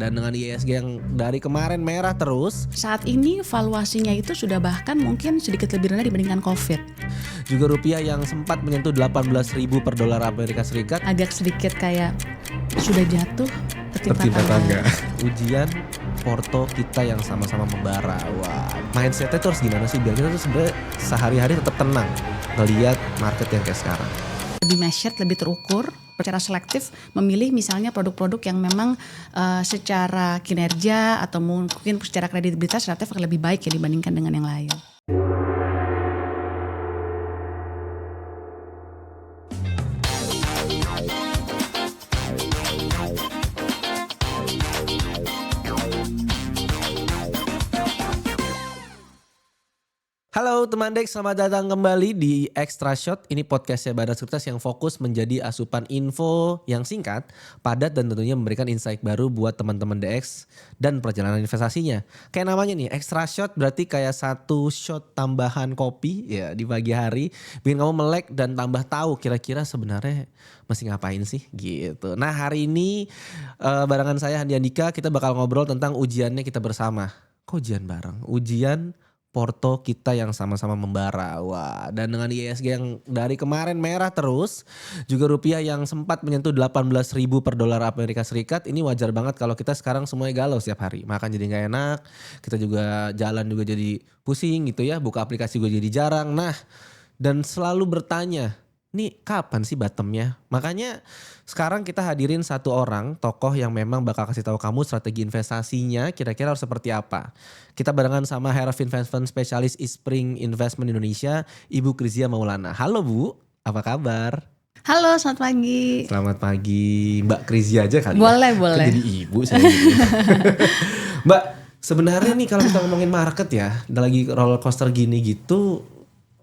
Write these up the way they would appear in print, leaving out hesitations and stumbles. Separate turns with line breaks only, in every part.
Dan dengan IISG yang dari kemarin merah terus,
saat ini valuasinya itu sudah bahkan mungkin sedikit lebih rendah dibandingkan COVID.
juga rupiah yang sempat menyentuh 18.000 per dolar Amerika Serikat
Agak sedikit kayak sudah jatuh
tertimpa tangga. Ujian porto kita yang sama-sama membara. Wah, mindsetnya tuh harus gimana sih biar kita tuh sebenarnya sehari-hari tetap tenang ngelihat market yang kayak sekarang.
Lebih measured, lebih terukur, secara selektif memilih misalnya produk-produk yang memang secara kinerja atau mungkin secara kredibilitas relatif lebih baik ya dibandingkan dengan yang lain.
Halo teman Dek, selamat datang kembali di Extra Shot. Ini podcastnya Badan Sekuritas yang fokus menjadi asupan info yang singkat, padat dan tentunya memberikan insight baru buat teman-teman DX dan perjalanan investasinya. Kayak namanya nih, Extra Shot berarti kayak satu shot tambahan kopi ya di pagi hari. Bikin kamu melek dan tambah tahu kira-kira sebenarnya mesti ngapain sih gitu. Nah hari ini barengan saya Handi Andika, kita bakal ngobrol tentang ujiannya kita bersama. Kok ujian bareng? Ujian porto kita yang sama-sama membara. Wah, dan dengan IISG yang dari kemarin merah terus, juga rupiah yang sempat menyentuh 18.000 per dolar Amerika Serikat, ini wajar banget kalau kita sekarang semuanya galau setiap hari. Makan jadi gak enak, kita juga jalan juga jadi pusing gitu ya, buka aplikasi juga jadi jarang. Nah, dan selalu bertanya, nih kapan sih bottomnya? Makanya sekarang kita hadirin satu orang tokoh yang memang bakal kasih tahu kamu strategi investasinya kira-kira harus seperti apa. Kita barengan sama Head of Investment Specialist Eastspring Investment Indonesia, Ibu Krizia Maulana. Halo Bu, apa kabar?
Halo, selamat pagi.
Selamat pagi, Mbak Krizia aja kali
boleh,
ya.
Boleh.
Kan jadi ibu saya. Mbak, sebenarnya nih kalau kita ngomongin market ya, lagi roller coaster gini gitu,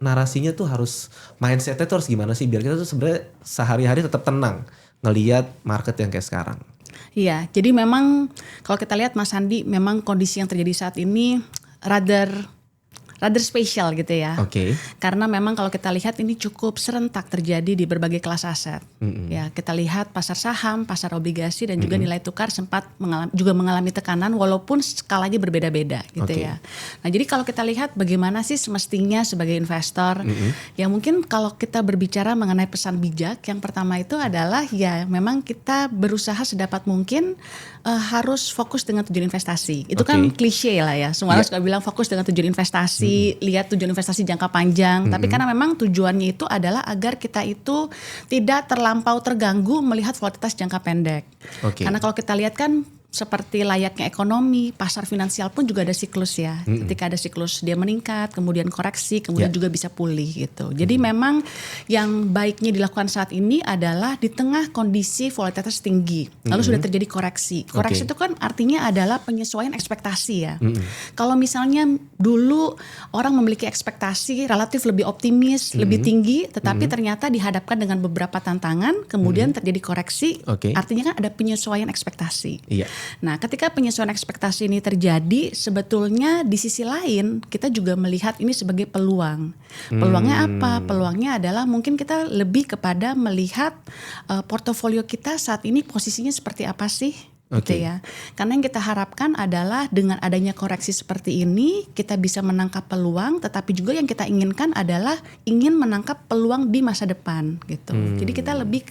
narasinya tuh harus mindsetnya tuh harus gimana sih biar kita tuh sebenarnya sehari-hari tetap tenang ngelihat market yang kayak sekarang.
Iya, jadi memang kalau kita lihat Mas Andi, memang kondisi yang terjadi saat ini rather spesial gitu ya.
Oke.
Karena memang kalau kita lihat ini cukup serentak terjadi di berbagai kelas aset. Ya, kita lihat pasar saham, pasar obligasi dan juga nilai tukar sempat mengalami tekanan walaupun skalanya berbeda-beda gitu ya. Nah, jadi kalau kita lihat bagaimana sih semestinya sebagai investor, ya mungkin kalau kita berbicara mengenai pesan bijak, yang pertama itu adalah ya memang kita berusaha sedapat mungkin harus fokus dengan tujuan investasi. Itu kan klise lah ya. Semua orang suka bilang fokus dengan tujuan investasi. Lihat tujuan investasi jangka panjang, tapi karena memang tujuannya itu adalah agar kita itu tidak terlampau terganggu melihat volatilitas jangka pendek. Karena kalau kita lihat kan seperti layaknya ekonomi, pasar finansial pun juga ada siklus ya. Ketika ada siklus dia meningkat, kemudian koreksi, kemudian juga bisa pulih gitu. Jadi memang yang baiknya dilakukan saat ini adalah di tengah kondisi volatilitas tinggi, lalu sudah terjadi koreksi. Koreksi itu kan artinya adalah penyesuaian ekspektasi ya. Kalau misalnya dulu orang memiliki ekspektasi relatif lebih optimis, lebih tinggi, tetapi ternyata dihadapkan dengan beberapa tantangan, kemudian terjadi koreksi, artinya kan ada penyesuaian ekspektasi. Nah, ketika penyesuaian ekspektasi ini terjadi, sebetulnya di sisi lain kita juga melihat ini sebagai peluang. Peluangnya apa? Peluangnya adalah mungkin kita lebih kepada melihat portofolio kita saat ini posisinya seperti apa sih? Gitu ya. Karena yang kita harapkan adalah dengan adanya koreksi seperti ini kita bisa menangkap peluang, tetapi juga yang kita inginkan adalah ingin menangkap peluang di masa depan gitu. Jadi kita lebih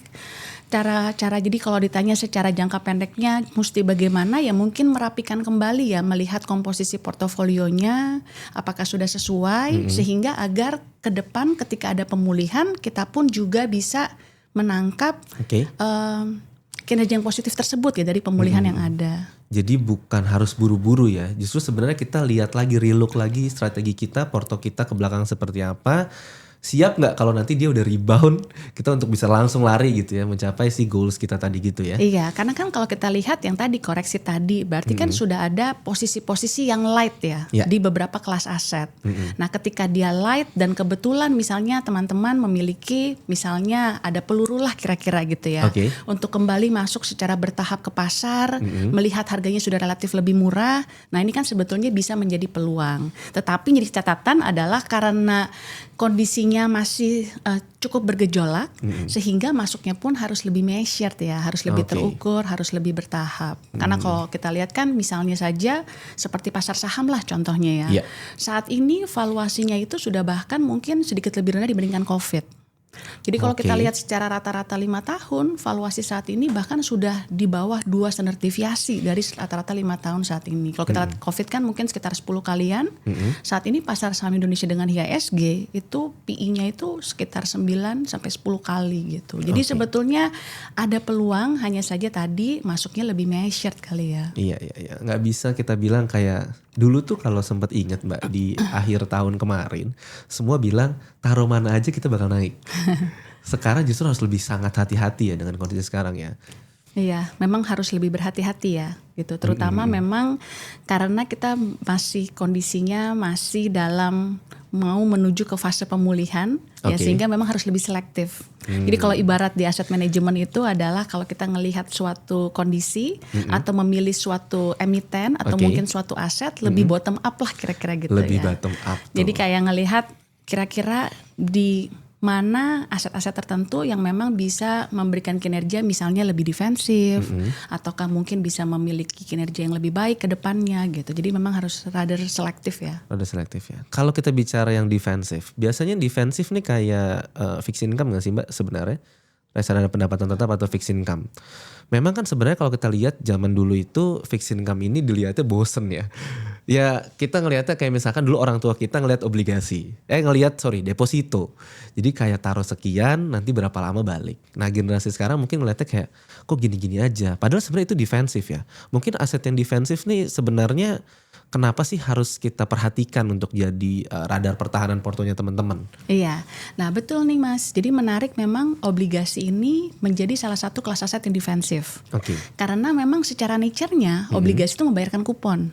cara jadi kalau ditanya secara jangka pendeknya mesti bagaimana ya mungkin merapikan kembali ya, melihat komposisi portofolionya apakah sudah sesuai sehingga agar ke depan ketika ada pemulihan kita pun juga bisa menangkap kinerja yang positif tersebut ya dari pemulihan yang ada.
Jadi bukan harus buru-buru ya, justru sebenarnya kita lihat lagi, relook lagi strategi kita, porto kita ke belakang seperti apa. Siap gak kalau nanti dia udah rebound kita untuk bisa langsung lari gitu ya, mencapai si goals kita tadi gitu ya.
Iya, karena kan kalau kita lihat yang tadi koreksi tadi berarti kan sudah ada posisi-posisi yang light ya di beberapa kelas aset. Nah ketika dia light dan kebetulan misalnya teman-teman memiliki misalnya ada peluru lah kira-kira gitu ya, untuk kembali masuk secara bertahap ke pasar, melihat harganya sudah relatif lebih murah. Nah ini kan sebetulnya bisa menjadi peluang. Tetapi jadi catatan adalah karena kondisinya marketnya masih cukup bergejolak, sehingga masuknya pun harus lebih measured ya, harus lebih terukur, harus lebih bertahap. Karena kalau kita lihat kan misalnya saja seperti pasar saham lah contohnya ya. Saat ini valuasinya itu sudah bahkan mungkin sedikit lebih rendah dibandingkan COVID. Jadi kalau kita lihat secara rata-rata 5 tahun, valuasi saat ini bahkan sudah di bawah 2 standar deviasi dari rata-rata 5 tahun saat ini. Kalau kita lihat COVID kan mungkin sekitar 10 kalian. Saat ini pasar saham Indonesia dengan IHSG itu PI-nya itu sekitar 9 sampai 10 kali gitu. Jadi sebetulnya ada peluang, hanya saja tadi masuknya lebih measured kali ya.
Iya. Nggak bisa kita bilang kayak dulu tuh kalau sempat ingat Mbak di akhir tahun kemarin, semua bilang taruh mana aja kita bakal naik. Sekarang justru harus lebih sangat hati-hati ya dengan kondisi sekarang ya.
Iya, memang harus lebih berhati-hati ya gitu. Terutama memang karena kita masih kondisinya masih dalam mau menuju ke fase pemulihan ya, sehingga memang harus lebih selektif. Jadi kalau ibarat di asset management itu adalah kalau kita ngelihat suatu kondisi atau memilih suatu emiten atau mungkin suatu aset lebih bottom up lah kira-kira gitu
lebih
ya.
bottom up.
Jadi kayak ngelihat kira-kira di mana aset-aset tertentu yang memang bisa memberikan kinerja misalnya lebih defensif ataukah mungkin bisa memiliki kinerja yang lebih baik ke depannya gitu. Jadi memang harus rather selektif ya.
Rather selektif ya. Kalau kita bicara yang defensif, biasanya defensif nih kayak fixed income gak sih Mbak sebenarnya? Reksadana pendapatan tetap atau fixed income. Memang kan sebenarnya kalau kita lihat zaman dulu itu fixed income ini dilihatnya bosen ya. Ya kita ngelihatnya kayak misalkan dulu orang tua kita ngelihat obligasi. Deposito. Jadi kayak taruh sekian nanti berapa lama balik. Nah generasi sekarang mungkin ngelihatnya kayak kok gini-gini aja. Padahal sebenarnya itu defensif ya. Mungkin aset yang defensif nih sebenarnya kenapa sih harus kita perhatikan untuk jadi radar pertahanan portonya teman-teman?
Iya, nah betul nih Mas. Jadi menarik memang obligasi ini menjadi salah satu kelas aset yang defensif. Karena memang secara nature-nya obligasi itu membayarkan kupon.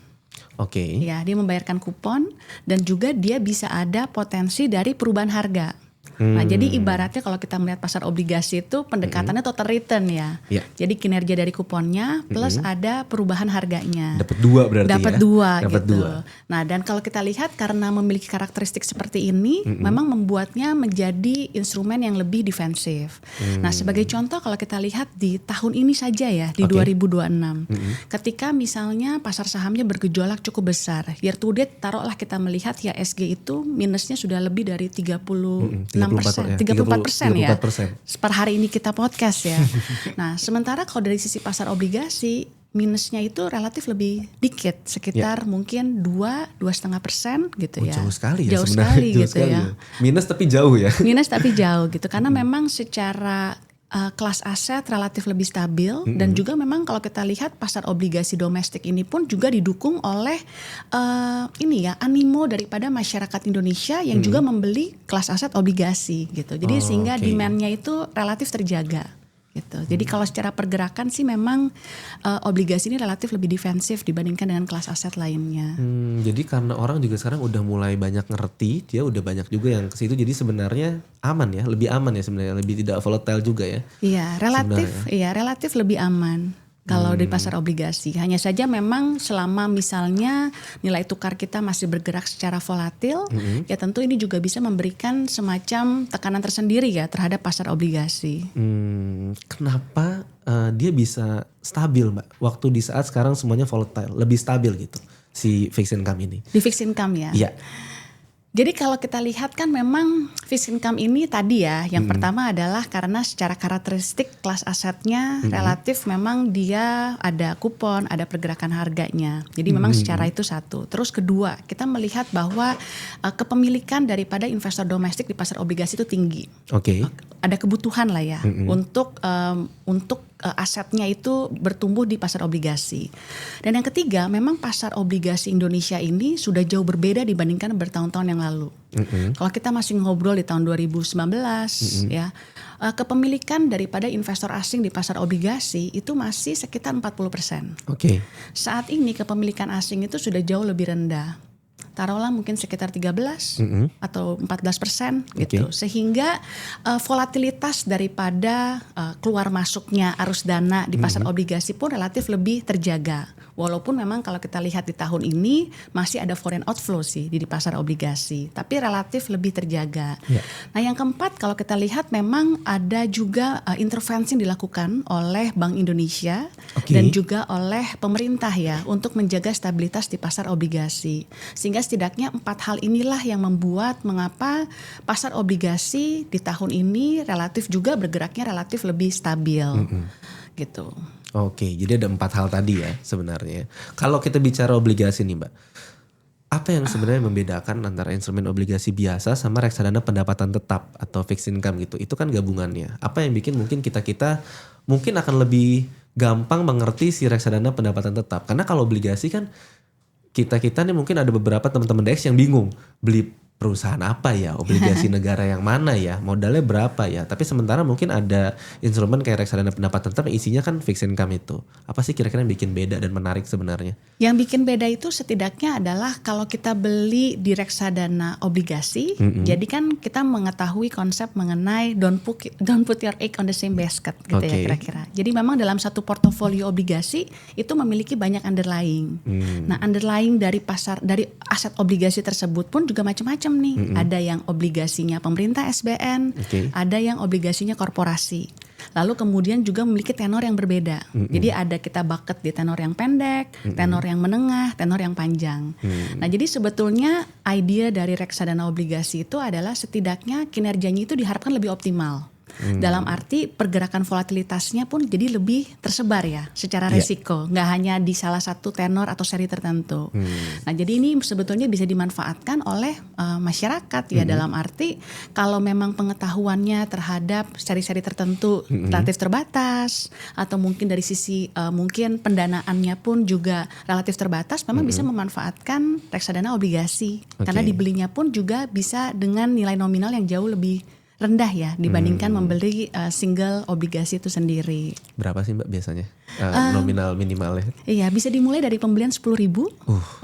Ya, dia membayarkan kupon dan juga dia bisa ada potensi dari perubahan harga. Nah, jadi ibaratnya kalau kita melihat pasar obligasi itu pendekatannya total return ya. Jadi kinerja dari kuponnya plus ada perubahan harganya.
Dapat 2 berarti ya.
Dapat 2 gitu. Nah, dan kalau kita lihat karena memiliki karakteristik seperti ini, memang membuatnya menjadi instrumen yang lebih defensif. Nah, sebagai contoh kalau kita lihat di tahun ini saja ya, di 2026. Ketika misalnya pasar sahamnya bergejolak cukup besar. Year to date taruhlah kita melihat ya IHSG itu minusnya sudah lebih dari 34% ya. Per hari ini kita podcast ya. Nah, sementara kalau dari sisi pasar obligasi minusnya itu relatif lebih dikit, sekitar mungkin 2,5% gitu ya.
Jauh sekali ya.
Jauh sekali gitu ya.
Minus tapi jauh ya.
Minus tapi jauh gitu karena memang secara kelas aset relatif lebih stabil dan juga memang kalau kita lihat pasar obligasi domestik ini pun juga didukung oleh animo daripada masyarakat Indonesia yang juga membeli kelas aset obligasi gitu. Jadi sehingga demand-nya itu relatif terjaga gitu. Jadi kalau secara pergerakan sih memang obligasi ini relatif lebih defensif dibandingkan dengan kelas aset lainnya.
Jadi karena orang juga sekarang udah mulai banyak ngerti, dia udah banyak juga yang ke situ. Jadi sebenarnya aman ya, lebih aman ya sebenarnya, lebih tidak volatile juga ya.
Iya, relatif lebih aman. Kalau di pasar obligasi, hanya saja memang selama misalnya nilai tukar kita masih bergerak secara volatil, ya tentu ini juga bisa memberikan semacam tekanan tersendiri ya terhadap pasar obligasi.
Kenapa dia bisa stabil Mbak? Waktu di saat sekarang semuanya volatile, lebih stabil gitu si fixed income ini.
Di fixed income ya?
Iya.
Jadi kalau kita lihat kan memang fixed income ini tadi ya, yang pertama adalah karena secara karakteristik kelas asetnya relatif memang dia ada kupon, ada pergerakan harganya. Jadi memang secara itu satu. Terus kedua, kita melihat bahwa kepemilikan daripada investor domestik di pasar obligasi itu tinggi. Ada kebutuhan lah ya untuk asetnya itu bertumbuh di pasar obligasi. Dan yang ketiga, memang pasar obligasi Indonesia ini sudah jauh berbeda dibandingkan bertahun-tahun yang lalu. Kalau kita masih ngobrol di tahun 2019 ya, kepemilikan daripada investor asing di pasar obligasi itu masih sekitar 40%. Saat ini kepemilikan asing itu sudah jauh lebih rendah. Taruhlah mungkin sekitar 13 atau 14% gitu. Sehingga volatilitas daripada keluar masuknya arus dana di pasar obligasi pun relatif lebih terjaga. Walaupun memang kalau kita lihat di tahun ini masih ada foreign outflow sih di pasar obligasi, tapi relatif lebih terjaga. Nah yang keempat, kalau kita lihat memang ada juga intervensi yang dilakukan oleh Bank Indonesia dan juga oleh pemerintah ya untuk menjaga stabilitas di pasar obligasi. Sehingga setidaknya 4 hal inilah yang membuat mengapa pasar obligasi di tahun ini relatif juga bergeraknya relatif lebih stabil gitu.
Oke, jadi ada 4 hal tadi ya sebenarnya. Kalau kita bicara obligasi nih Mbak, apa yang sebenarnya membedakan antara instrumen obligasi biasa sama reksadana pendapatan tetap atau fixed income gitu? Itu kan gabungannya. Apa yang bikin mungkin kita mungkin akan lebih gampang mengerti si reksadana pendapatan tetap? Karena kalau obligasi kan kita nih mungkin ada beberapa teman-teman DX yang bingung beli perusahaan apa ya, obligasi negara yang mana ya, modalnya berapa ya. Tapi sementara mungkin ada instrumen kayak reksadana pendapatan tetap yang isinya kan fixed income itu. Apa sih kira-kira yang bikin beda dan menarik sebenarnya?
Yang bikin beda itu setidaknya adalah kalau kita beli di reksadana obligasi, jadi kan kita mengetahui konsep mengenai don't put your egg on the same basket gitu ya kira-kira. Jadi memang dalam satu portofolio obligasi itu memiliki banyak underlying. Nah underlying dari aset obligasi tersebut pun juga macam-macam nih. Ada yang obligasinya pemerintah SBN, ada yang obligasinya korporasi. Lalu kemudian juga memiliki tenor yang berbeda. Jadi ada kita bucket di tenor yang pendek, tenor yang menengah, tenor yang panjang. Nah jadi sebetulnya ide dari reksadana obligasi itu adalah setidaknya kinerjanya itu diharapkan lebih optimal. Dalam arti pergerakan volatilitasnya pun jadi lebih tersebar ya secara resiko, nggak hanya di salah satu tenor atau seri tertentu. Nah jadi ini sebetulnya bisa dimanfaatkan oleh masyarakat ya, dalam arti kalau memang pengetahuannya terhadap seri-seri tertentu relatif terbatas, atau mungkin dari sisi mungkin pendanaannya pun juga relatif terbatas, memang bisa memanfaatkan reksadana obligasi karena dibelinya pun juga bisa dengan nilai nominal yang jauh lebih rendah ya dibandingkan membeli single obligasi itu sendiri.
Berapa sih Mbak biasanya nominal minimalnya?
Iya, bisa dimulai dari pembelian 10.000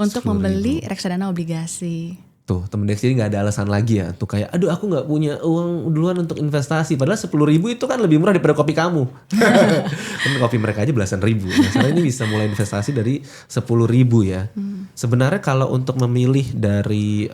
untuk membeli reksadana obligasi.
Tuh temen Dex jadi gak ada alasan lagi ya. Tuh kayak aduh aku gak punya uang duluan untuk investasi. Padahal 10.000 itu kan lebih murah daripada kopi kamu. Kan kopi mereka aja belasan ribu. Nah sekarang ini bisa mulai investasi dari 10.000 ya. Sebenarnya kalau untuk memilih dari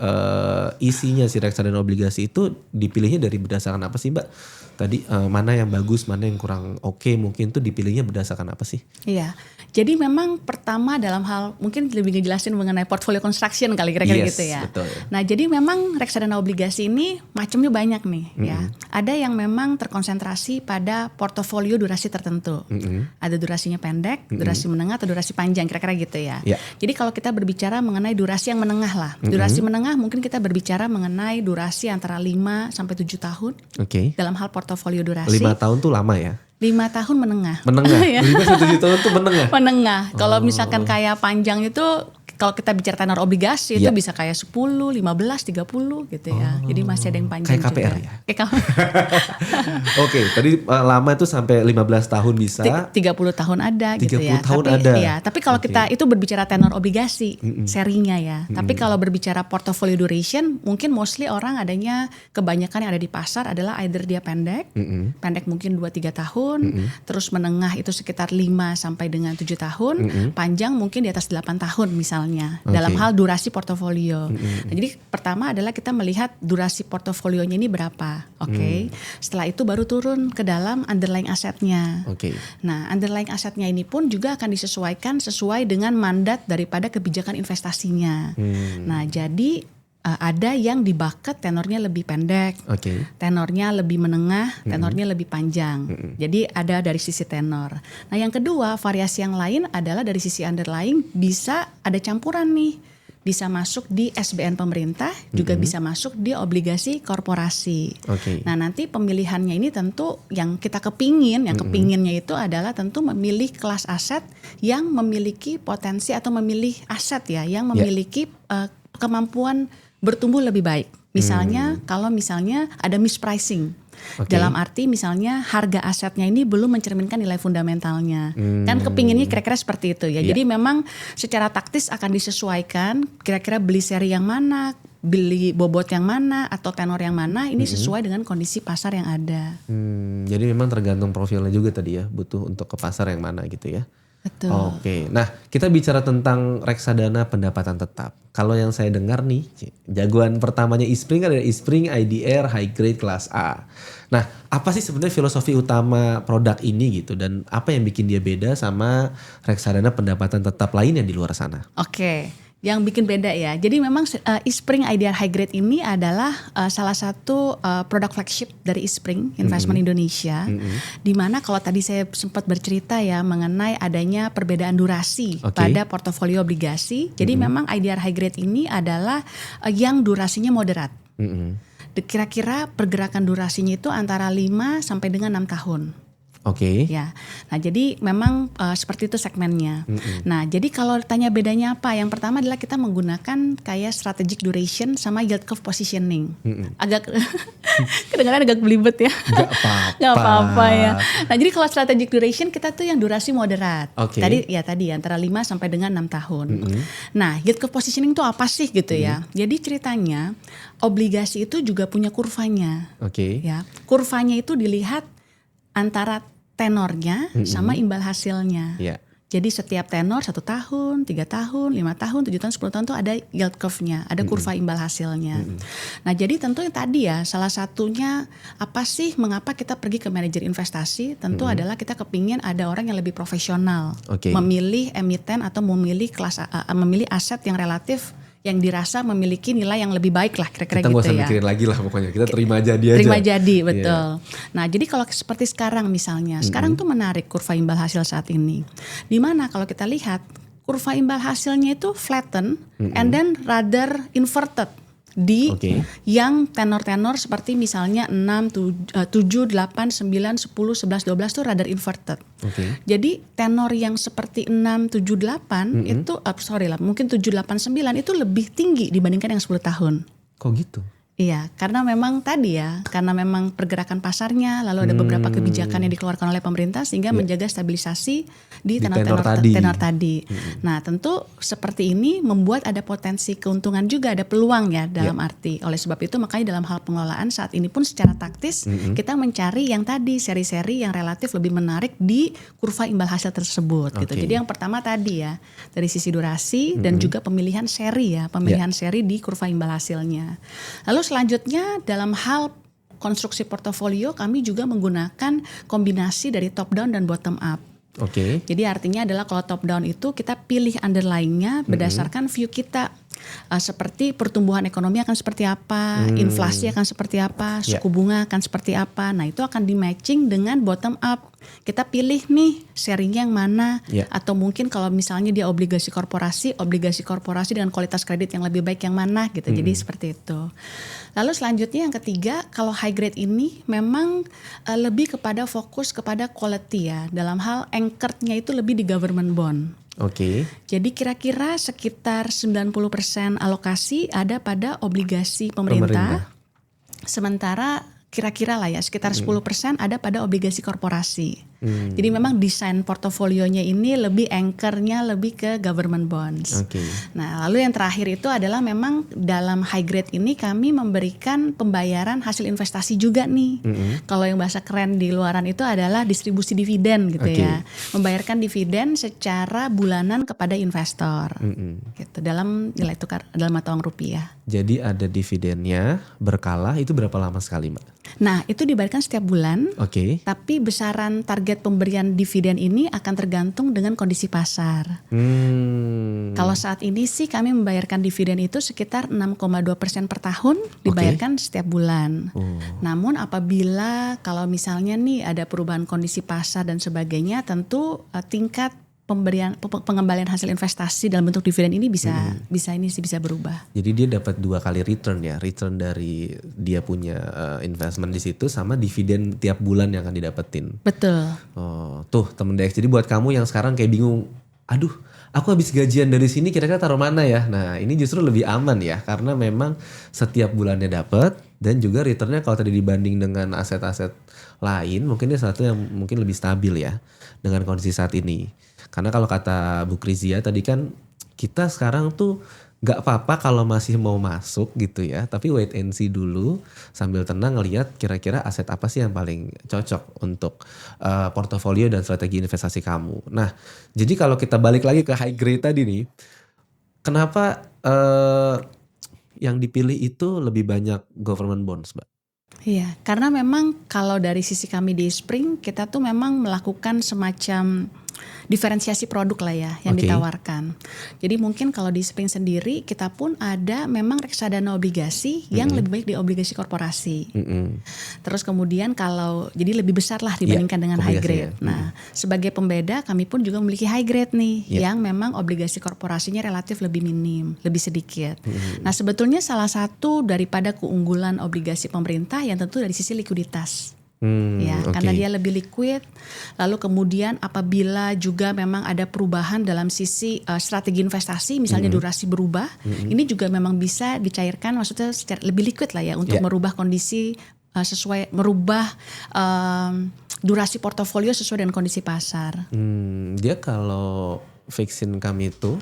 isinya si reksadana obligasi itu dipilihnya dari berdasarkan apa sih Mbak? Tadi mana yang bagus, mana yang kurang oke, mungkin tuh dipilihnya berdasarkan apa sih?
Iya, jadi memang pertama dalam hal mungkin lebih ngejelasin mengenai portfolio construction kali kira-kira gitu ya.
Betul.
Nah jadi memang reksadana obligasi ini macamnya banyak nih ya. Ada yang memang terkonsentrasi pada portofolio durasi tertentu. Ada durasinya pendek, durasi menengah atau durasi panjang kira-kira gitu ya. Jadi kalau kita berbicara mengenai durasi yang menengah lah. Durasi menengah mungkin kita berbicara mengenai durasi antara 5 sampai 7 tahun. Dalam hal portofolio durasi.
5 tahun tuh lama ya?
5 tahun menengah.
Menengah? 5-7 tahun tuh menengah?
Menengah. Kalau misalkan kayak panjang itu, kalau kita bicara tenor obligasi itu bisa kayak 10, 15, 30 gitu ya. Jadi masih ada yang panjang
kayak KPR
juga.
Ya?
Kayak KPR.
Oke, tadi lama itu sampai 15 tahun bisa.
30 tahun ada gitu ya.
30 tahun
tapi,
ada.
Ya, tapi kalau kita itu berbicara tenor obligasi serinya ya. Tapi kalau berbicara portfolio duration, mungkin mostly orang adanya kebanyakan yang ada di pasar adalah either dia pendek, pendek mungkin 2-3 tahun, terus menengah itu sekitar 5 sampai dengan 7 tahun, panjang mungkin di atas 8 tahun misalnya. Dalam hal durasi portofolio. Nah, jadi pertama adalah kita melihat durasi portofolionya ini berapa. Setelah itu baru turun ke dalam underlying asetnya. Nah, underlying asetnya ini pun juga akan disesuaikan sesuai dengan mandat daripada kebijakan investasinya. Nah, jadi ada yang di bucket tenornya lebih pendek, tenornya lebih menengah, tenornya lebih panjang. Jadi ada dari sisi tenor. Nah yang kedua, variasi yang lain adalah dari sisi underlying bisa ada campuran nih. Bisa masuk di SBN pemerintah, juga bisa masuk di obligasi korporasi. Nah nanti pemilihannya ini tentu yang kita kepingin, yang kepinginnya itu adalah tentu memilih kelas aset yang memiliki potensi atau memilih aset ya, yang memiliki kemampuan bertumbuh lebih baik. Misalnya kalau misalnya ada mispricing. Dalam arti misalnya harga asetnya ini belum mencerminkan nilai fundamentalnya. Kan kepinginnya kira-kira seperti itu ya. Jadi memang secara taktis akan disesuaikan kira-kira beli seri yang mana, beli bobot yang mana atau tenor yang mana, ini sesuai dengan kondisi pasar yang ada.
Jadi memang tergantung profilnya juga tadi ya, butuh untuk ke pasar yang mana gitu ya.
Betul.
Oke, nah kita bicara tentang reksadana pendapatan tetap. Kalau yang saya dengar nih, jagoan pertamanya Eastspring adalah Eastspring IDR High Grade Kelas A. Nah, apa sih sebenarnya filosofi utama produk ini gitu dan apa yang bikin dia beda sama reksadana pendapatan tetap lain yang di luar sana?
Oke, yang bikin beda ya. Jadi memang Eastspring IDR High Grade ini adalah salah satu produk flagship dari Eastspring Investment Indonesia. Di mana kalau tadi saya sempat bercerita ya mengenai adanya perbedaan durasi pada portofolio obligasi. Jadi memang IDR High Grade ini adalah yang durasinya moderat. Kira-kira pergerakan durasinya itu antara 5 sampai dengan 6 tahun.
Oke.
Ya, nah jadi memang seperti itu segmennya. Nah jadi kalau tanya bedanya apa? Yang pertama adalah kita menggunakan kayak strategic duration sama yield curve positioning. Agak kedengaran agak belibet ya.
Gak apa-apa.
Gak apa-apa ya. Nah jadi kalau strategic duration kita tuh yang durasi moderat.
Oke.
Tadi antara 5 sampai dengan 6 tahun. Nah yield curve positioning itu apa sih gitu ya. Jadi ceritanya obligasi itu juga punya kurvanya.
Oke.
Ya, kurvanya itu dilihat antara tenornya sama imbal hasilnya.
Ya.
Jadi setiap tenor 1 tahun, 3 tahun, 5 tahun, 7 tahun, 10 tahun tuh ada yield curve-nya, ada kurva imbal hasilnya. Nah jadi tentu yang tadi ya salah satunya apa sih mengapa kita pergi ke manajer investasi? Tentu adalah kita kepingin ada orang yang lebih profesional, memilih emiten atau memilih memilih aset yang relatif yang dirasa memiliki nilai yang lebih baik lah kira-kira
kita
gitu ya.
Kita gak usah mikirin lagi lah pokoknya, kita terima jadi aja.
Terima jadi, betul. Nah jadi kalau seperti sekarang misalnya, sekarang tuh menarik kurva imbal hasil saat ini. Dimana kalau kita lihat kurva imbal hasilnya itu flatten and then rather inverted. Di yang tenor-tenor seperti misalnya 6, 7, 8, 9, 10, 11, 12 tuh radar inverted. Jadi tenor yang seperti 6, 7, 8 itu mungkin 7, 8, 9 itu lebih tinggi dibandingkan yang 10 tahun.
Kok gitu?
Iya, karena memang tadi ya, karena memang pergerakan pasarnya, lalu ada beberapa kebijakan yang dikeluarkan oleh pemerintah sehingga menjaga stabilisasi di tenor tadi. Nah, tentu seperti ini membuat ada potensi keuntungan juga, ada peluang ya dalam arti. Oleh sebab itu makanya dalam hal pengelolaan saat ini pun secara taktis kita mencari yang tadi seri-seri yang relatif lebih menarik di kurva imbal hasil tersebut gitu. Jadi yang pertama tadi ya, dari sisi durasi dan juga pemilihan seri ya, seri di kurva imbal hasilnya. Lalu selanjutnya dalam hal konstruksi portofolio kami juga menggunakan kombinasi dari top down dan bottom up. Jadi artinya adalah kalau top down itu kita pilih underlying-nya berdasarkan view kita. Seperti pertumbuhan ekonomi akan seperti apa, inflasi akan seperti apa, suku bunga akan seperti apa. Nah itu akan di matching dengan bottom up. Kita pilih nih serinya yang mana. Atau mungkin kalau misalnya dia obligasi korporasi dengan kualitas kredit yang lebih baik yang mana gitu. Jadi seperti itu. Lalu selanjutnya yang ketiga, kalau high grade ini memang lebih kepada fokus kepada quality ya. Dalam hal anchored-nya itu lebih di government bond. Jadi kira-kira sekitar 90% alokasi ada pada obligasi pemerintah. Sementara kira-kira lah ya sekitar 10% ada pada obligasi korporasi. Jadi memang desain portofolionya ini lebih anchor-nya lebih ke government bonds. Nah, lalu yang terakhir itu adalah memang dalam high grade ini kami memberikan pembayaran hasil investasi juga nih. Kalau yang bahasa keren di luaran itu adalah distribusi dividen gitu ya. Membayarkan dividen secara bulanan kepada investor. Gitu dalam nilai tukar dalam mata uang rupiah.
Jadi ada dividennya berkala, itu berapa lama sekali Mbak?
Nah itu dibayarkan setiap bulan, tapi besaran target pemberian dividen ini akan tergantung dengan kondisi pasar. Kalau saat ini sih kami membayarkan dividen itu sekitar 6,2% per tahun dibayarkan setiap bulan. Namun apabila kalau misalnya nih ada perubahan kondisi pasar dan sebagainya, tentu tingkat pengembalian hasil investasi dalam bentuk dividen ini bisa berubah. Jadi
dia dapat 2 kali return ya, return dari dia punya investment di situ sama dividen tiap bulan yang akan didapetin.
Betul.
Tuh temen DX, jadi buat kamu yang sekarang kayak bingung, aduh aku habis gajian dari sini kira-kira taruh mana ya? Nah ini justru lebih aman ya, karena memang setiap bulannya dapat dan juga returnnya kalau tadi dibanding dengan aset-aset lain mungkin ini satu yang mungkin lebih stabil ya dengan kondisi saat ini. Karena kalau kata Bu Krizia tadi kan kita sekarang tuh Gak apa-apa kalau masih mau masuk gitu ya, tapi wait and see dulu sambil tenang ngelihat kira-kira aset apa sih yang paling cocok untuk portofolio dan strategi investasi kamu. Nah, jadi kalau kita balik lagi ke high grade tadi nih, kenapa yang dipilih itu lebih banyak government bonds, Mbak?
Iya, karena memang kalau dari sisi kami di Spring, kita tuh memang melakukan semacam diferensiasi produk lah ya yang
Oke.
ditawarkan. Jadi mungkin kalau di Spring sendiri kita pun ada memang reksadana obligasi yang lebih baik di obligasi korporasi. Terus kemudian kalau jadi lebih besar lah dibandingkan dengan high
obligasinya.
grade. Nah, sebagai pembeda kami pun juga memiliki high grade nih yang memang obligasi korporasinya relatif lebih minim, lebih sedikit. Nah, sebetulnya salah satu daripada keunggulan obligasi pemerintah yang tentu dari sisi likuiditas. Ya, karena dia lebih liquid. Lalu kemudian apabila juga memang ada perubahan dalam sisi strategi investasi, misalnya durasi berubah, ini juga memang bisa dicairkan, maksudnya secara lebih liquid lah ya untuk merubah kondisi sesuai, merubah durasi portofolio sesuai dengan kondisi pasar.
Dia kalau fixed income itu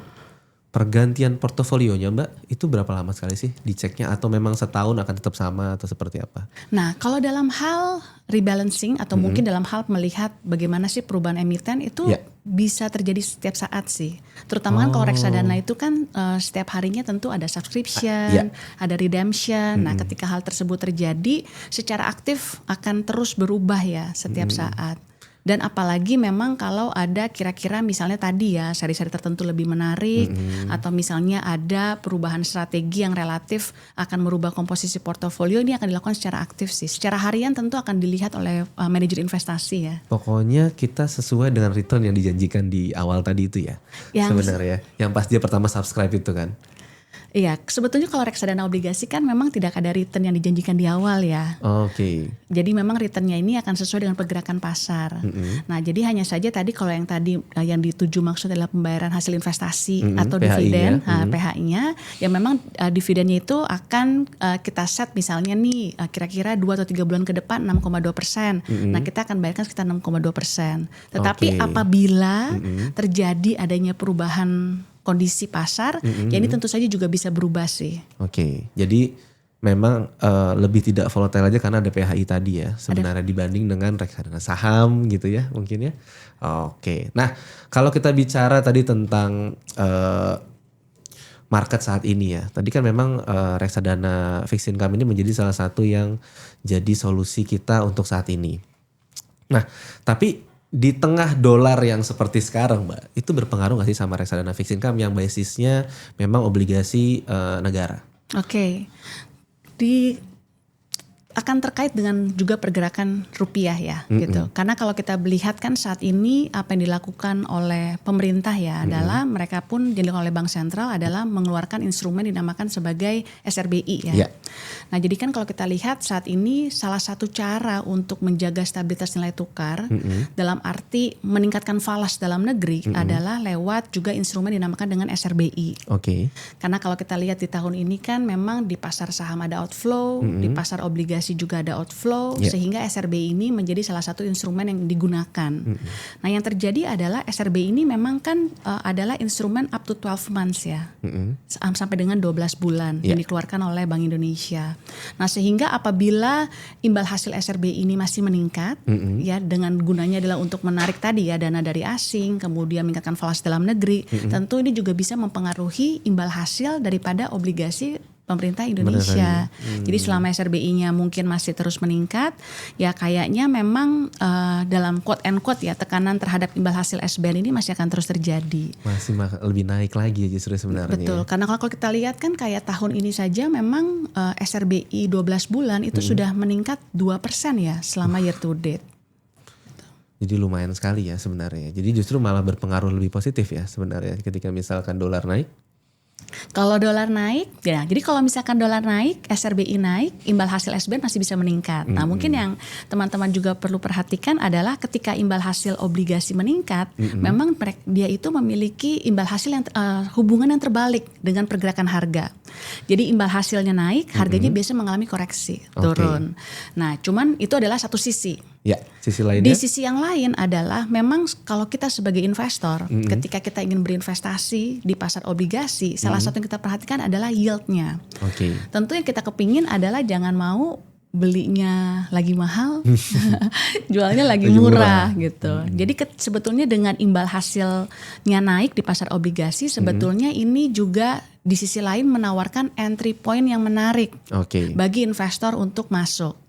pergantian portofolionya Mbak itu berapa lama sekali sih diceknya, atau memang setahun akan tetap sama atau seperti apa?
Nah, kalau dalam hal rebalancing atau mungkin dalam hal melihat bagaimana sih perubahan emiten itu bisa terjadi setiap saat sih. Terutama kan kalau reksadana itu kan setiap harinya tentu ada subscription, ada redemption. Nah, ketika hal tersebut terjadi secara aktif akan terus berubah ya setiap saat. Dan apalagi memang kalau ada kira-kira misalnya tadi ya seri-seri tertentu lebih menarik atau misalnya ada perubahan strategi yang relatif akan merubah komposisi portofolio, ini akan dilakukan secara aktif sih. Secara harian tentu akan dilihat oleh manajer investasi ya.
Pokoknya kita sesuai dengan return yang dijanjikan di awal tadi itu ya. Sebenarnya yang pas dia pertama subscribe itu kan.
Iya, sebetulnya kalau reksadana obligasi kan memang tidak ada return yang dijanjikan di awal ya.
Oke.
Jadi memang returnnya ini akan sesuai dengan pergerakan pasar. Nah, jadi hanya saja tadi kalau yang tadi yang dituju maksud adalah pembayaran hasil investasi atau dividen, PHI-nya, ya memang dividennya itu akan kita set misalnya nih kira-kira 2 atau 3 bulan ke depan 6,2%. Nah, kita akan bayarkan sekitar 6,2%. Tetapi apabila terjadi adanya perubahan kondisi pasar, ya ini tentu saja juga bisa berubah sih.
Oke, jadi memang lebih tidak volatile aja karena ada PHI tadi ya sebenarnya dibanding dengan reksadana saham gitu ya mungkin ya. Oke, nah kalau kita bicara tadi tentang market saat ini ya, tadi kan memang reksadana fixed income ini menjadi salah satu yang jadi solusi kita untuk saat ini. Nah, tapi di tengah dolar yang seperti sekarang Mbak, itu berpengaruh gak sih sama reksadana fixed income yang basisnya memang obligasi negara?
Oke, akan terkait dengan juga pergerakan rupiah ya gitu. Karena kalau kita melihat kan saat ini apa yang dilakukan oleh pemerintah ya adalah mereka pun dilakukan oleh Bank Sentral adalah mengeluarkan instrumen dinamakan sebagai SRBI ya. Nah, jadi kan kalau kita lihat saat ini salah satu cara untuk menjaga stabilitas nilai tukar dalam arti meningkatkan falas dalam negeri adalah lewat juga instrumen dinamakan dengan SRBI.
Oke.
Karena kalau kita lihat di tahun ini kan memang di pasar saham ada outflow, di pasar obligasi juga ada outflow, sehingga SRBI ini menjadi salah satu instrumen yang digunakan. Nah, yang terjadi adalah SRBI ini memang kan adalah instrumen up to 12 months ya. Sampai dengan 12 bulan yang dikeluarkan oleh Bank Indonesia. Nah, sehingga apabila imbal hasil SRBI ini masih meningkat ya dengan gunanya adalah untuk menarik tadi ya dana dari asing, kemudian meningkatkan falas dalam negeri, tentu ini juga bisa mempengaruhi imbal hasil daripada obligasi pemerintah Indonesia. Jadi selama SRBI-nya mungkin masih terus meningkat, ya kayaknya memang dalam quote and quote ya tekanan terhadap imbal hasil SBN ini masih akan terus terjadi.
Masih lebih naik lagi justru sebenarnya.
Betul, karena kalau kita lihat kan kayak tahun ini saja memang SRBI 12 bulan itu sudah meningkat 2% ya selama year to date.
Jadi lumayan sekali ya sebenarnya. Jadi justru malah berpengaruh lebih positif ya sebenarnya ketika misalkan dolar naik.
Kalau dolar naik, ya jadi kalau misalkan dolar naik, SRBI naik, imbal hasil SBN masih bisa meningkat. Nah, mungkin yang teman-teman juga perlu perhatikan adalah ketika imbal hasil obligasi meningkat, memang dia itu memiliki imbal hasil yang hubungan yang terbalik dengan pergerakan harga. Jadi imbal hasilnya naik, harganya biasa mengalami koreksi, turun. Nah, cuman itu adalah satu sisi.
Ya, sisi
Di
lainnya.
sisi yang lain adalah memang kalau kita sebagai investor, ketika kita ingin berinvestasi di pasar obligasi, salah satu yang kita perhatikan adalah yieldnya.
Oke.
Tentu yang kita kepingin adalah jangan mau belinya lagi mahal, jualnya lagi murah gitu. Jadi sebetulnya dengan imbal hasilnya naik di pasar obligasi, sebetulnya ini juga di sisi lain menawarkan entry point yang menarik
Oke.
bagi investor untuk masuk.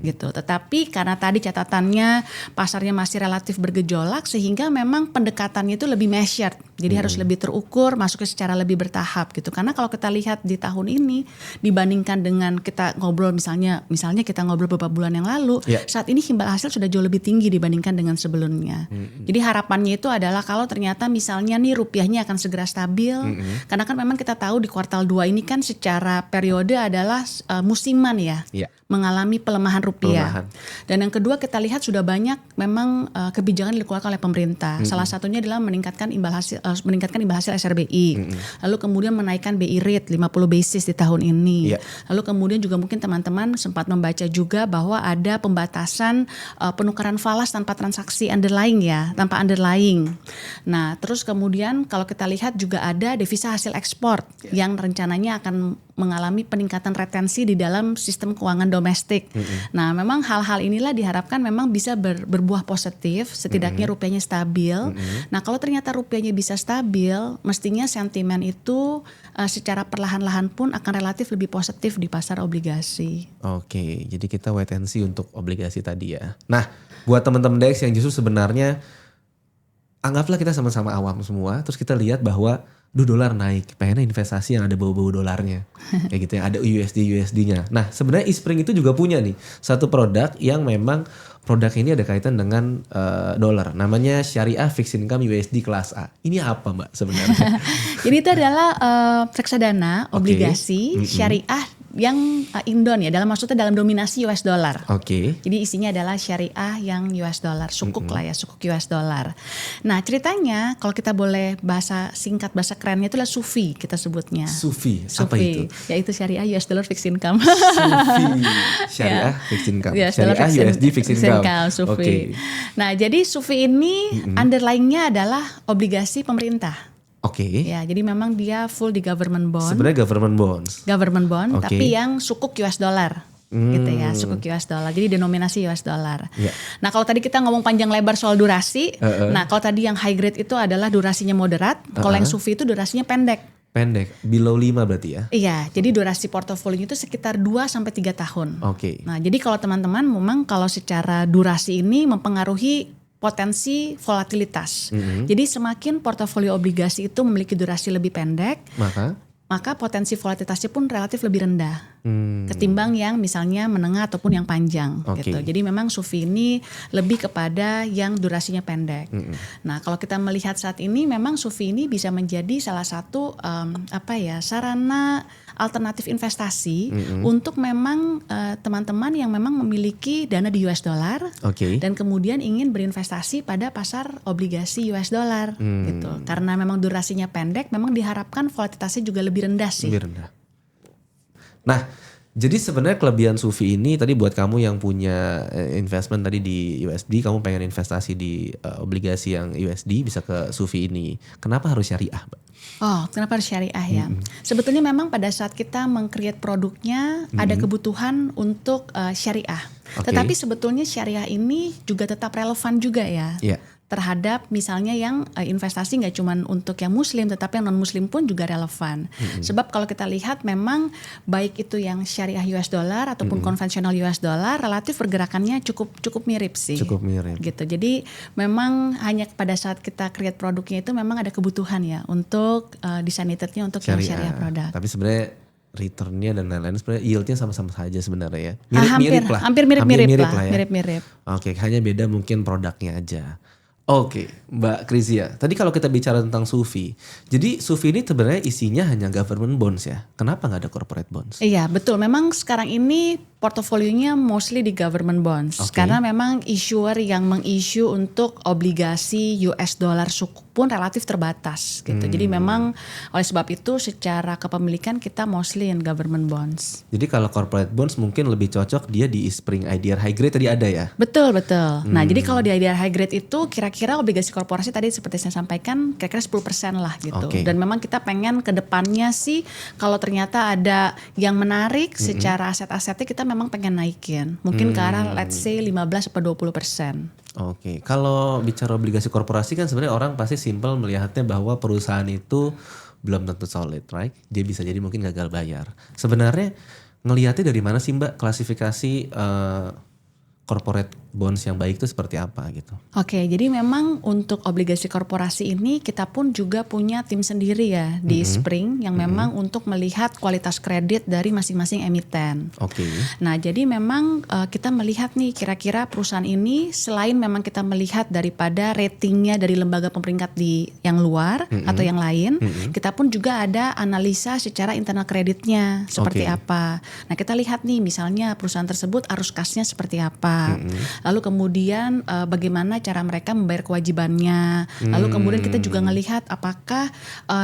Gitu. Tetapi karena tadi catatannya pasarnya masih relatif bergejolak sehingga memang pendekatannya itu lebih measured. Jadi harus lebih terukur, masuknya secara lebih bertahap gitu. Karena kalau kita lihat di tahun ini dibandingkan dengan kita ngobrol misalnya kita ngobrol beberapa bulan yang lalu, saat ini imbal hasil sudah jauh lebih tinggi dibandingkan dengan sebelumnya. Jadi harapannya itu adalah kalau ternyata misalnya nih rupiahnya akan segera stabil, karena kan memang kita tahu di kuartal 2 ini kan secara periode adalah musiman ya. Mengalami pelemahan rupiah. Dan yang kedua kita lihat sudah banyak memang kebijakan dikeluarkan oleh pemerintah. Salah satunya adalah meningkatkan imbal hasil SRBI. Lalu kemudian menaikkan BI rate 50 basis di tahun ini. Lalu kemudian juga mungkin teman-teman sempat membaca juga bahwa ada pembatasan penukaran falas tanpa transaksi underlying ya, tanpa underlying. Nah, terus kemudian kalau kita lihat juga ada devisa hasil ekspor yang rencananya akan mengalami peningkatan retensi di dalam sistem keuangan domestik. Nah, memang hal-hal inilah diharapkan memang bisa berbuah positif, setidaknya rupiahnya stabil. Nah, kalau ternyata rupiahnya bisa stabil, mestinya sentimen itu secara perlahan-lahan pun akan relatif lebih positif di pasar obligasi.
Oke, jadi kita wait and see untuk obligasi tadi ya. Nah, buat teman-teman DX yang justru sebenarnya anggaplah kita sama-sama awam semua, terus kita lihat bahwa dolar naik, pengennya investasi yang ada bau-bau dolarnya. Kayak gitu yang ada USD-nya. Nah, sebenarnya eSpring itu juga punya nih satu produk yang memang produk ini ada kaitan dengan dolar. Namanya Syariah Fixed Income USD kelas A. Ini apa Mbak sebenarnya?
Jadi itu adalah reksadana obligasi syariah yang Indon ya, maksudnya dalam dominasi US dollar. Jadi isinya adalah syariah yang US dollar, sukuk lah ya, sukuk US dollar. Nah, ceritanya kalau kita boleh bahasa singkat, bahasa kerennya itu adalah SUFI kita sebutnya.
SUFI, apa itu?
Yaitu syariah US dollar fixed income.
SUFI, syariah fixed income. Syariah USD fixed income.
SUFI. Nah, jadi SUFI ini underlying-nya adalah obligasi pemerintah. Ya, jadi memang dia full di government bond.
Sebenarnya government bonds.
Government bond, tapi yang sukuk US dollar. Gitu ya, sukuk US dollar. Jadi denominasi US dollar. Nah, kalau tadi kita ngomong panjang lebar soal durasi, nah kalau tadi yang high grade itu adalah durasinya moderat, kalau yang SUFI itu durasinya pendek.
Below 5 berarti ya?
Iya, jadi durasi portofolio itu sekitar 2-3 tahun. Nah, jadi kalau teman-teman memang kalau secara durasi ini mempengaruhi potensi volatilitas. Jadi semakin portofolio obligasi itu memiliki durasi lebih pendek, maka potensi volatilitasnya pun relatif lebih rendah ketimbang yang misalnya menengah ataupun yang panjang gitu. Jadi memang SUFI ini lebih kepada yang durasinya pendek. Nah, kalau kita melihat saat ini memang SUFI ini bisa menjadi salah satu sarana alternatif investasi untuk memang teman-teman yang memang memiliki dana di US dollar dan kemudian ingin berinvestasi pada pasar obligasi US dollar gitu. Karena memang durasinya pendek, memang diharapkan volatilitasnya juga lebih rendah sih.
Lebih rendah. Nah, jadi sebenarnya kelebihan SUFI ini tadi buat kamu yang punya investment tadi di USD, kamu pengen investasi di obligasi yang USD bisa ke SUFI ini. Kenapa harus syariah, Mbak?
Kenapa harus syariah ya? Sebetulnya memang pada saat kita meng-create produknya ada kebutuhan untuk syariah. Tetapi sebetulnya syariah ini juga tetap relevan juga ya. Terhadap misalnya yang investasi nggak cuma untuk yang muslim tetapi yang non muslim pun juga relevan. Sebab kalau kita lihat memang baik itu yang syariah US dollar ataupun konvensional US dollar relatif pergerakannya cukup mirip sih. Cukup mirip. Gitu. Jadi memang hanya pada saat kita create produknya itu memang ada kebutuhan ya untuk designated-nya untuk yang syariah produk.
Tapi sebenarnya returnnya dan lain-lain sebenarnya yieldnya sama-sama saja sebenarnya ya.
Hampir mirip-mirip lah. Mirip-mirip.
Hanya beda mungkin produknya aja. Mbak Krizia, tadi kalau kita bicara tentang SUFI, jadi SUFI ini sebenarnya isinya hanya government bonds ya. Kenapa nggak ada corporate bonds?
Iya betul, memang sekarang ini portofolionya mostly di government bonds. Karena memang issuer yang meng-issue untuk obligasi US dollar suku pun relatif terbatas gitu. Jadi memang oleh sebab itu secara kepemilikan kita mostly in government bonds.
Jadi kalau corporate bonds mungkin lebih cocok dia di Spring IDR High Grade tadi ada ya?
Betul. Nah jadi kalau di IDR High Grade itu kira-kira obligasi korporasi tadi seperti saya sampaikan kira-kira 10% lah gitu. Dan memang kita pengen ke depannya sih kalau ternyata ada yang menarik secara aset-asetnya kita memang pengen naikin. Mungkin ke arah let's say 15-20%.
Oke, kalau bicara obligasi korporasi kan sebenarnya orang pasti simpel melihatnya bahwa perusahaan itu belum tentu solid, right? Dia bisa jadi mungkin gagal bayar. Sebenarnya ngelihatnya dari mana sih Mbak klasifikasi corporate bonds yang baik itu seperti apa gitu? Oke,
jadi memang untuk obligasi korporasi ini kita pun juga punya tim sendiri ya di Spring yang memang untuk melihat kualitas kredit dari masing-masing emiten. Nah jadi memang kita melihat nih kira-kira perusahaan ini selain memang kita melihat daripada ratingnya dari lembaga pemeringkat di yang luar atau yang lain, kita pun juga ada analisa secara internal kreditnya seperti apa. Nah kita lihat nih misalnya perusahaan tersebut arus kasnya seperti apa. Lalu kemudian bagaimana cara mereka membayar kewajibannya. Lalu kemudian kita juga ngelihat apakah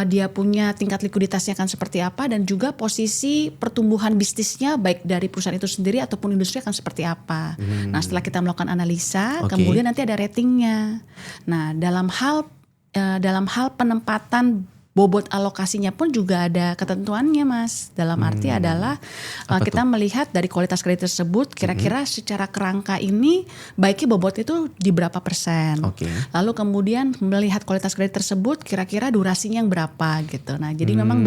dia punya tingkat likuiditasnya akan seperti apa dan juga posisi pertumbuhan bisnisnya baik dari perusahaan itu sendiri ataupun industri akan seperti apa. Nah setelah kita melakukan analisa, kemudian nanti ada ratingnya. Nah dalam hal penempatan bobot alokasinya pun juga ada ketentuannya Mas. Dalam arti adalah kita melihat dari kualitas kredit tersebut kira-kira secara kerangka ini baiknya bobot itu di berapa persen. Lalu kemudian melihat kualitas kredit tersebut kira-kira durasinya yang berapa gitu. Nah jadi memang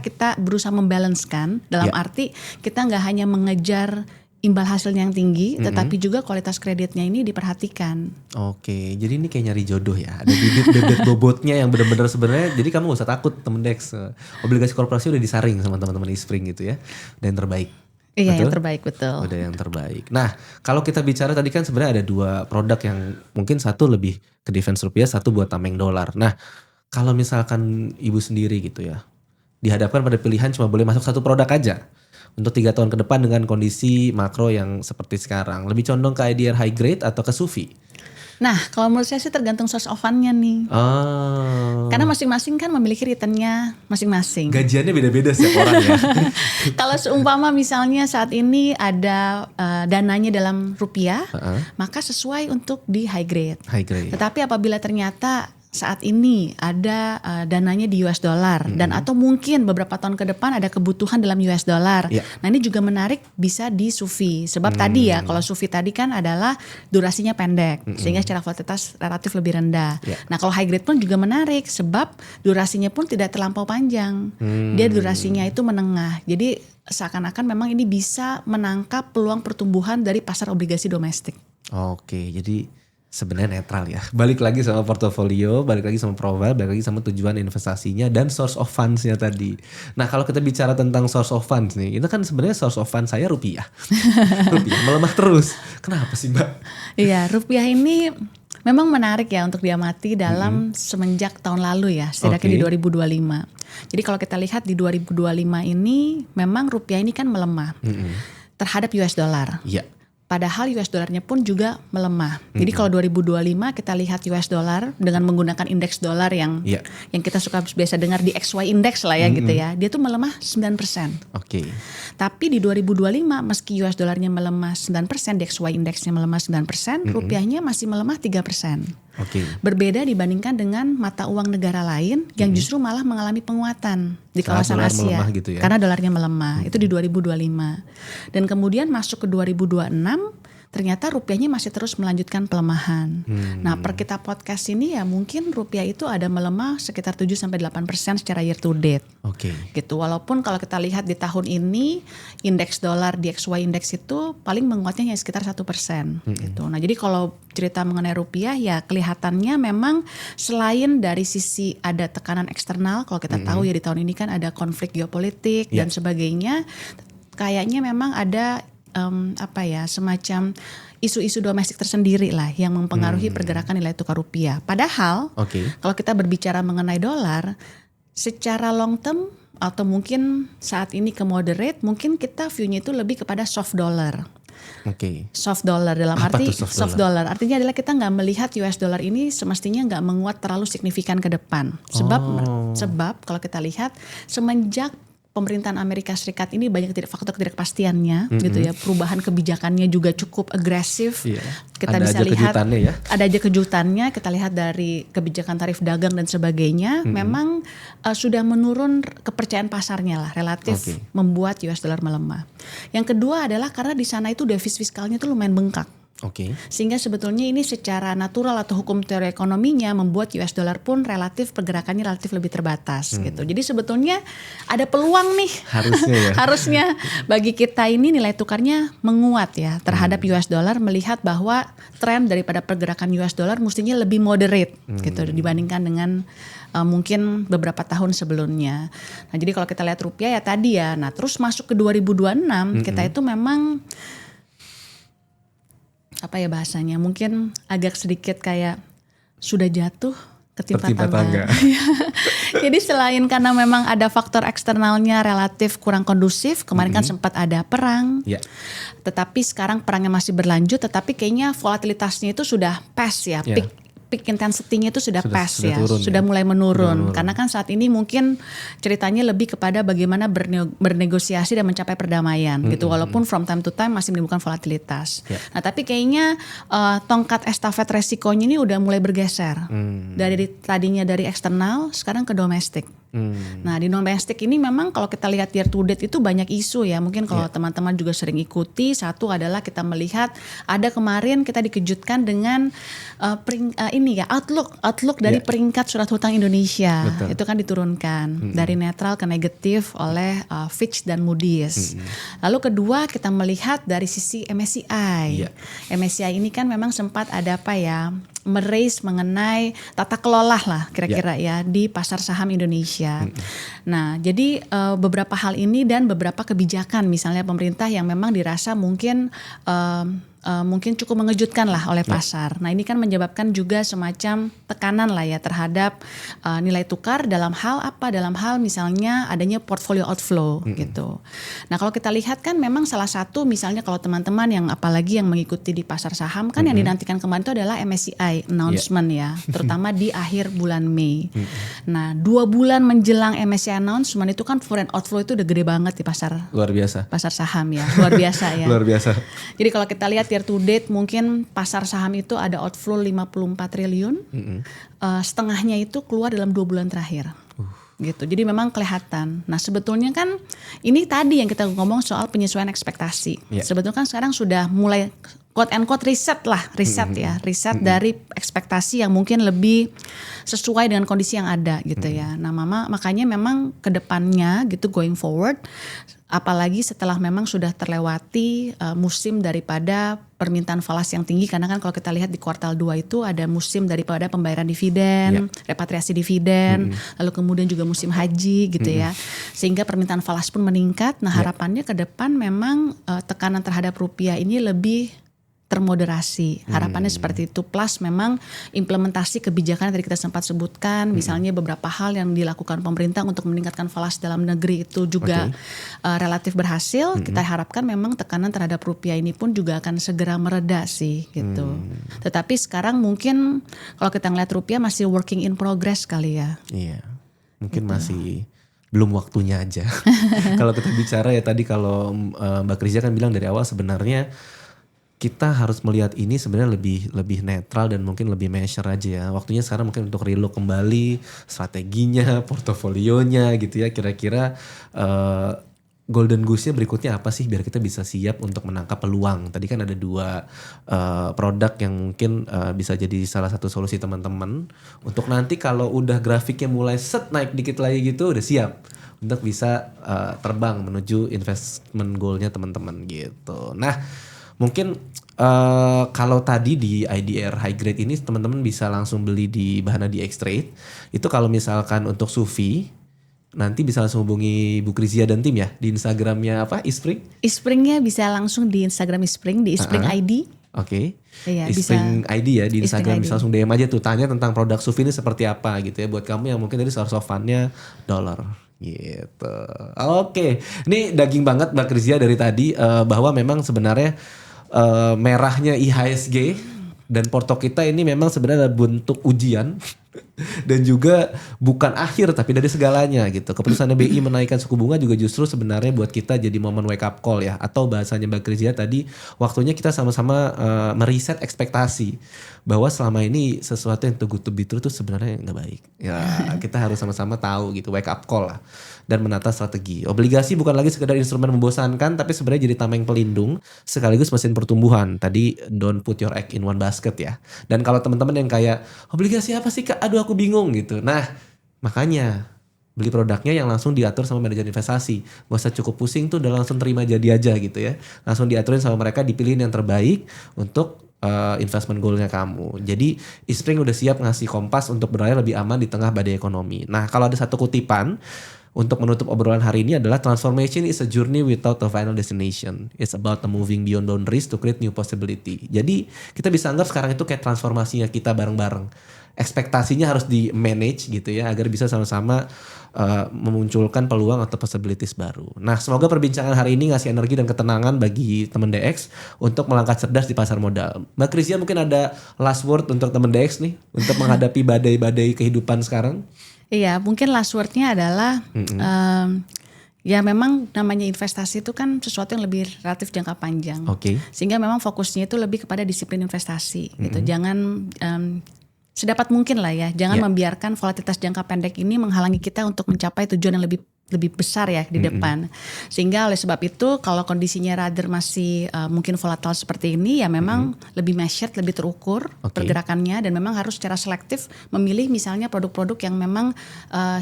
kita berusaha membalancekan dalam arti kita nggak hanya mengejar imbal hasilnya yang tinggi, tetapi juga kualitas kreditnya ini diperhatikan.
Jadi ini kayak nyari jodoh ya. Ada bibit-bibit bobotnya yang benar-benar sebenarnya. Jadi kamu gak usah takut temen Dex. Obligasi korporasi udah disaring sama teman-teman di Spring gitu ya. Dan yang terbaik.
Iya yang terbaik betul.
Udah yang terbaik. Nah kalau kita bicara tadi kan sebenarnya ada dua produk yang mungkin satu lebih ke defense rupiah, satu buat tameng dolar. Nah kalau misalkan ibu sendiri gitu ya, dihadapkan pada pilihan cuma boleh masuk satu produk aja. Untuk 3 tahun ke depan dengan kondisi makro yang seperti sekarang. Lebih condong ke IDR high grade atau ke SUVI?
Nah kalau menurut saya sih tergantung source of fund-nya nih. Karena masing-masing kan memiliki returnnya masing-masing.
Gajiannya beda-beda setiap orang ya.
Kalau seumpama misalnya saat ini ada dananya dalam rupiah, maka sesuai untuk di high grade. Tetapi apabila ternyata saat ini ada dananya di US dollar dan atau mungkin beberapa tahun ke depan ada kebutuhan dalam US dollar. Nah ini juga menarik bisa di SUVI. Sebab tadi ya kalau SUVI tadi kan adalah durasinya pendek sehingga secara volatilitas relatif lebih rendah. Nah kalau high grade pun juga menarik sebab durasinya pun tidak terlampau panjang. Dia durasinya itu menengah. Jadi seakan-akan memang ini bisa menangkap peluang pertumbuhan dari pasar obligasi domestik.
Jadi sebenarnya netral ya. Balik lagi sama portofolio, balik lagi sama profile, balik lagi sama tujuan investasinya dan source of funds-nya tadi. Nah kalau kita bicara tentang source of funds nih, itu kan sebenarnya source of funds saya rupiah. Rupiah melemah terus. Kenapa sih Mbak?
Iya rupiah ini memang menarik ya untuk diamati dalam semenjak tahun lalu ya, setidaknya di 2025. Jadi kalau kita lihat di 2025 ini memang rupiah ini kan melemah terhadap US dollar. Padahal US dollarnya pun juga melemah. Jadi kalau 2025 kita lihat US dollar dengan menggunakan indeks dolar yang kita suka biasa dengar di XY index lah ya gitu ya. Dia tuh melemah 9%. Tapi di 2025 meski US dollarnya melemah 9%, di XY indeksnya melemah 9%, rupiahnya masih melemah 3%. Berbeda dibandingkan dengan mata uang negara lain yang justru malah mengalami penguatan di kawasan Asia
gitu ya?
Karena dolarnya melemah. Itu di 2025. Dan kemudian masuk ke 2026 ternyata rupiahnya masih terus melanjutkan pelemahan. Nah per kita podcast ini ya mungkin rupiah itu ada melemah sekitar 7-8% secara year to date. Gitu. Walaupun kalau kita lihat di tahun ini indeks dolar di XY index itu paling menguatnya hanya sekitar 1%. Gitu. Nah jadi kalau cerita mengenai rupiah ya kelihatannya memang selain dari sisi ada tekanan eksternal, kalau kita tahu ya di tahun ini kan ada konflik geopolitik dan sebagainya, kayaknya memang ada semacam isu-isu domestik tersendiri lah yang mempengaruhi pergerakan nilai tukar rupiah. Padahal kalau kita berbicara mengenai dolar, secara long term atau mungkin saat ini ke moderate, mungkin kita view-nya itu lebih kepada soft dollar.
Oke.
Soft dollar dalam
Apa
arti
tuh soft
soft dollar artinya adalah kita nggak melihat US dollar ini semestinya nggak menguat terlalu signifikan ke depan. Sebab kalau kita lihat semenjak pemerintahan Amerika Serikat ini banyak faktor ketidakpastiannya gitu ya, perubahan kebijakannya juga cukup agresif.
Iya.
Kita
Ada
bisa
aja
lihat
kejutannya ya.
ada aja kejutannya. Kita lihat dari kebijakan tarif dagang dan sebagainya, memang sudah menurun kepercayaan pasarnya lah relatif, membuat US dollar melemah. Yang kedua adalah karena di sana itu defisit fiskalnya itu lumayan bengkak.
Oke.
Sehingga sebetulnya ini secara natural atau hukum teori ekonominya membuat US dollar pun relatif pergerakannya relatif lebih terbatas gitu. Jadi sebetulnya ada peluang nih
Harusnya ya.
harusnya bagi kita ini nilai tukarnya menguat ya terhadap US dollar, melihat bahwa tren daripada pergerakan US dollar mestinya lebih moderate gitu dibandingkan dengan mungkin beberapa tahun sebelumnya. Nah, jadi kalau kita lihat rupiah ya tadi ya. Nah, terus masuk ke 2026 kita itu memang apa ya bahasanya, mungkin agak sedikit kayak sudah jatuh ketimpa tangga. Jadi selain karena memang ada faktor eksternalnya relatif kurang kondusif, kemarin kan sempat ada perang, tetapi sekarang perangnya masih berlanjut, tetapi kayaknya volatilitasnya itu sudah pass ya, peak intensity-nya itu sudah pass ya,
turun,
sudah mulai menurun. Karena kan saat ini mungkin ceritanya lebih kepada bagaimana bernegosiasi dan mencapai perdamaian gitu. Walaupun from time to time masih menimbulkan volatilitas. Nah, tapi kayaknya tongkat estafet resikonya ini udah mulai bergeser. Dari tadinya dari eksternal sekarang ke domestik. Nah, di domestik ini memang kalau kita lihat year to date itu banyak isu ya. Mungkin kalau teman-teman juga sering ikuti, satu adalah kita melihat ada kemarin kita dikejutkan dengan outlook dari peringkat surat hutang Indonesia.
Betul.
Itu kan diturunkan dari netral ke negatif oleh Fitch dan Moody's. Lalu kedua kita melihat dari sisi MSCI. MSCI ini kan memang sempat ada meraise mengenai tata kelola lah kira-kira ya di pasar saham Indonesia. Nah, jadi beberapa hal ini dan beberapa kebijakan misalnya pemerintah yang memang dirasa mungkin cukup mengejutkan lah oleh pasar. Nah, ini kan menyebabkan juga semacam tekanan lah ya terhadap nilai tukar dalam hal apa? Dalam hal misalnya adanya portfolio outflow gitu. Nah, kalau kita lihat kan memang salah satu misalnya kalau teman-teman yang apalagi yang mengikuti di pasar saham kan yang dinantikan kemarin itu adalah MSCI announcement ya, terutama di akhir bulan Mei. Nah, 2 bulan menjelang MSCI announcement itu kan foreign outflow itu udah gede banget di pasar.
Luar biasa.
Pasar saham ya, luar biasa ya.
Luar biasa.
Jadi kalau kita lihat year to date mungkin pasar saham itu ada outflow 54 triliun. Setengahnya itu keluar dalam 2 bulan terakhir. Gitu. Jadi memang kelihatan. Nah, sebetulnya kan ini tadi yang kita ngomong soal penyesuaian ekspektasi. Sebetulnya kan sekarang sudah mulai quote and quote riset dari ekspektasi yang mungkin lebih sesuai dengan kondisi yang ada gitu ya. Nah, makanya memang kedepannya gitu going forward, apalagi setelah memang sudah terlewati musim daripada permintaan falas yang tinggi, karena kan kalau kita lihat di kuartal 2 itu ada musim daripada pembayaran dividen, repatriasi dividen, lalu kemudian juga musim haji gitu ya. Sehingga permintaan falas pun meningkat. Nah, harapannya ke depan memang tekanan terhadap rupiah ini lebih termoderasi. Harapannya seperti itu. Plus memang implementasi kebijakan yang tadi kita sempat sebutkan, misalnya beberapa hal yang dilakukan pemerintah untuk meningkatkan falas dalam negeri itu juga relatif berhasil. Kita harapkan memang tekanan terhadap rupiah ini pun juga akan segera mereda sih gitu. Tetapi sekarang mungkin kalau kita ngeliat rupiah masih working in progress kali ya.
Iya. Mungkin masih belum waktunya aja. Kalau kita bicara ya tadi kalau Mbak Krizia kan bilang dari awal sebenarnya kita harus melihat ini sebenarnya lebih netral dan mungkin lebih measure aja ya. Waktunya sekarang mungkin untuk relook kembali strateginya, portofolionya gitu ya. Kira-kira golden goose-nya berikutnya apa sih biar kita bisa siap untuk menangkap peluang. Tadi kan ada 2 produk yang mungkin bisa jadi salah satu solusi teman-teman. Untuk nanti kalau udah grafiknya mulai naik dikit lagi gitu udah siap untuk bisa terbang menuju investment goal-nya teman-teman gitu. Nah, mungkin kalau tadi di IDR high grade ini teman-teman bisa langsung beli di Bahana di X-Trade. Itu kalau misalkan untuk Sufi nanti bisa langsung hubungi Bu Krizia dan tim ya di Instagramnya apa Ispring?
Ispringnya bisa langsung di Instagram Ispring di Ispring ID.
Oke.
Iya,
Ispring
bisa.
ID ya di Instagram
Ispring
bisa
ID.
langsung DM aja tuh tanya tentang produk Sufi ini seperti apa gitu ya buat kamu yang mungkin dari source of fund-nya dollar. Gitu. Oke, ini daging banget Mbak Krizia dari tadi bahwa memang sebenarnya merahnya IHSG dan Porto kita ini memang sebenarnya bentuk ujian dan juga bukan akhir tapi dari segalanya gitu. Keputusan BI menaikkan suku bunga juga justru sebenarnya buat kita jadi momen wake up call ya, atau bahasanya Mbak Krizia tadi waktunya kita sama-sama meriset ekspektasi bahwa selama ini sesuatu yang too good to be true tuh sebenarnya nggak baik. Ya kita harus sama-sama tahu gitu, wake up call lah dan menata strategi. Obligasi bukan lagi sekedar instrumen membosankan tapi sebenarnya jadi tameng pelindung sekaligus mesin pertumbuhan. Tadi don't put your egg in one basket ya. Dan kalau teman-teman yang kayak obligasi apa sih Kak? Aduh aku bingung gitu. Nah, makanya beli produknya yang langsung diatur sama manajer investasi. Gak usah cukup pusing tuh, udah langsung terima jadi aja gitu ya. Langsung diaturin sama mereka, dipilihin yang terbaik untuk investment goalnya kamu. Jadi Eastspring udah siap ngasih kompas untuk berlayar lebih aman di tengah badai ekonomi. Nah kalau ada satu kutipan untuk menutup obrolan hari ini adalah transformation is a journey without a final destination. It's about the moving beyond boundaries to create new possibility. Jadi kita bisa anggap sekarang itu kayak transformasinya kita bareng-bareng. Ekspektasinya harus di manage gitu ya agar bisa sama-sama memunculkan peluang atau possibilities baru. Nah, semoga perbincangan hari ini ngasih energi dan ketenangan bagi teman DX untuk melangkah cerdas di pasar modal. Mbak Krizia mungkin ada last word untuk teman DX nih untuk menghadapi badai-badai kehidupan sekarang?
Iya, mungkin last word-nya adalah ya memang namanya investasi itu kan sesuatu yang lebih relatif jangka panjang. Sehingga memang fokusnya itu lebih kepada disiplin investasi gitu. Jangan sedapat mungkin lah ya, jangan membiarkan volatilitas jangka pendek ini menghalangi kita untuk mencapai tujuan yang lebih besar ya di depan. Sehingga oleh sebab itu kalau kondisinya rather masih mungkin volatile seperti ini ya memang lebih measured, lebih terukur pergerakannya dan memang harus secara selektif memilih misalnya produk-produk yang memang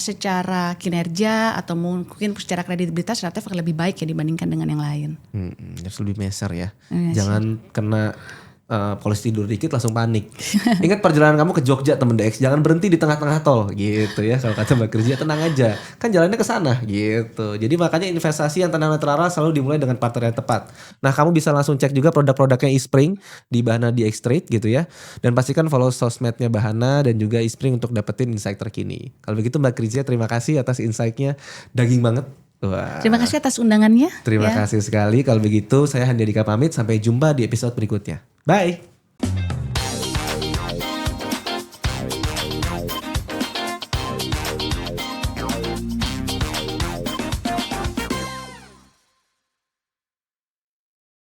secara kinerja atau mungkin secara kredibilitas relatif lebih baik ya dibandingkan dengan yang lain.
Harus lebih measure ya. Jangan kena polisi tidur dikit langsung panik. Ingat perjalanan kamu ke Jogja temen DX, jangan berhenti di tengah-tengah tol gitu ya. Kalau kata Mbak Krizia tenang aja, kan jalannya ke sana gitu. Jadi makanya investasi yang tenang dan teraral selalu dimulai dengan partner yang tepat. Nah kamu bisa langsung cek juga produk-produknya Eastspring di Bahana di X-Trade gitu ya. Dan pastikan follow sosmednya Bahana dan juga Eastspring untuk dapetin insight terkini. Kalau begitu Mbak Krizia terima kasih atas insight-nya, daging banget. Wah.
Terima kasih atas undangannya.
Terima kasih sekali. Kalau begitu saya Handi Dika pamit, sampai jumpa di episode berikutnya. Bye.